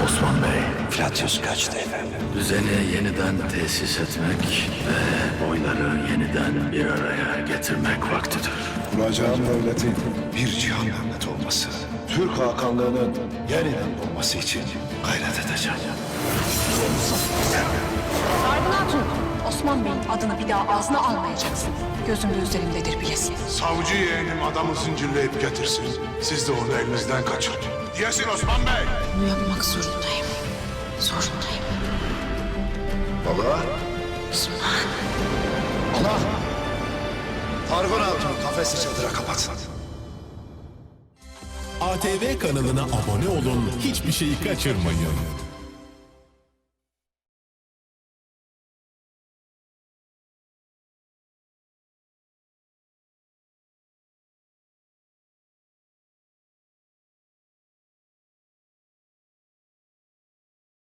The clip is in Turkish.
Osman Bey. Filatyos kaçtı efendim. Düzeni yeniden tesis etmek ve boyları yeniden bir araya getirmek vaktidir. Kuracağım devletin bir cihan devleti olması, Türk Hakanlığı'nın yeniden doğması için gayret edeceğim. Sargun Hatun, Osman Bey'in adını bir daha ağzına almayacaksın. Gözüm de üzerimdedir bilesin. Savcı yeğenim adamı zincirleyip getirsin. Siz de onu elinizden kaçırın. Diyesin Osman Bey. Bunu yapmak zorundayım. Zorundayım. Baba, Osman. ana, Sargun Hatun kafesi çadıra kapatsın. ATV kanalına abone olun, hiçbir şeyi kaçırmayın.